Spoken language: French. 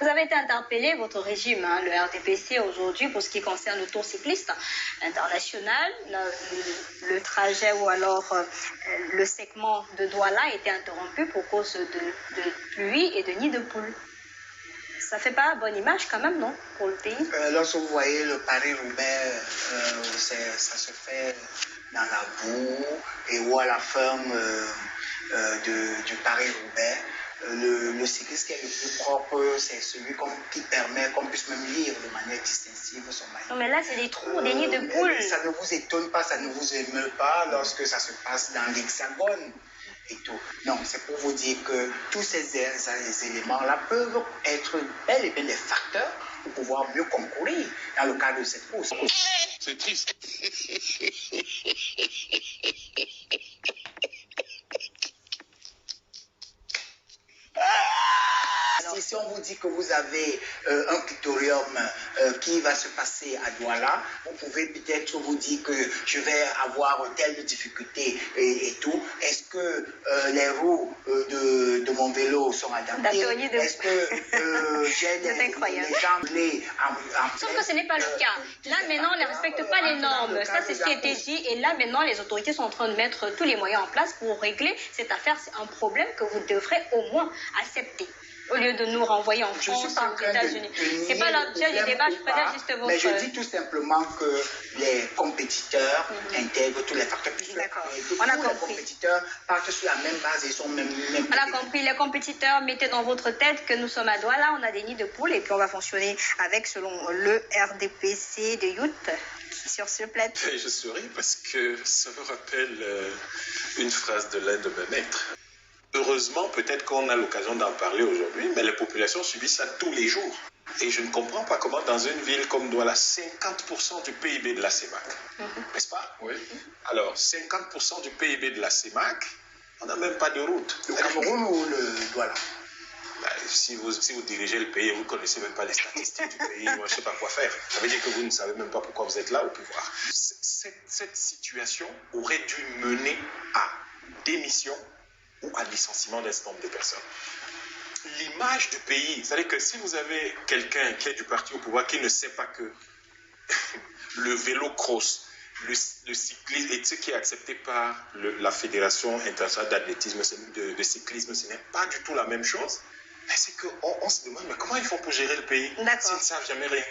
Vous avez été interpellé, votre régime, le RDPC, aujourd'hui, pour ce qui concerne le Tour cycliste international. Le trajet ou alors le segment de Douala a été interrompu pour cause de pluie et de nids de poules. Ça fait pas bonne image quand même, non, pour le pays? Lorsque vous voyez le Paris-Roubaix, ça se fait dans la boue et où à la fin du Paris-Roubaix, le cycliste qui est le plus propre, c'est celui qui permet qu'on puisse même lire de manière distinctive son maillot. Non, mais là, c'est des trous, des nids de poules. Ça ne vous étonne pas, ça ne vous émeut pas lorsque ça se passe dans l'Hexagone et tout. Non, c'est pour vous dire que tous ces éléments-là peuvent être bel et bien des facteurs pour pouvoir mieux concourir dans le cadre de cette course. C'est triste. Si on vous dit que vous avez un critérium qui va se passer à Douala, vous pouvez peut-être vous dire que je vais avoir telle difficulté et tout. Est-ce que les roues de mon vélo sont adaptées? Est-ce que j'ai les jambes Sauf que ce n'est pas le cas. Là, maintenant, on ne respecte pas les normes. Ça, c'est ce qui a été dit. Et là, maintenant, les autorités sont en train de mettre tous les moyens en place pour régler cette affaire. C'est un problème que vous devrez au moins accepter, au lieu de nous renvoyer en France, aux États-Unis. Ce n'est pas l'objet du débat, je préfère juste votre... Mais je dis tout simplement que les compétiteurs intègrent tous les facteurs. D'accord, on a compris. Les compétiteurs partent sur la même base et sont même... On a compris, les compétiteurs, mettez dans votre tête que nous sommes à Douala, on a des nids de poules et puis on va fonctionner avec, selon le RDPC de Youth, sur ce plateau. Je souris parce que ça me rappelle une phrase de l'un de mes maîtres. Heureusement, peut-être qu'on a l'occasion d'en parler aujourd'hui, mais les populations subissent ça tous les jours. Et je ne comprends pas comment dans une ville comme Douala, 50% du PIB de la CEMAC, n'est-ce pas? Oui. Alors, 50% du PIB de la CEMAC, on n'a même pas de route. Le Cameroun ou le Douala? Si vous dirigez le pays et vous ne connaissez même pas les statistiques du pays, moi, je ne sais pas quoi faire. Ça veut dire que vous ne savez même pas pourquoi vous êtes là au pouvoir. Cette situation aurait dû mener à démission ou à licenciement d'un certain nombre de personnes. L'image du pays, c'est-à-dire que si vous avez quelqu'un qui est du parti au pouvoir qui ne sait pas que le vélo cross, le cyclisme, et ce qui est accepté par la Fédération internationale d'athlétisme, de cyclisme, ce n'est pas du tout la même chose, c'est qu'on se demande mais comment ils font pour gérer le pays s'ils ne savent jamais rien.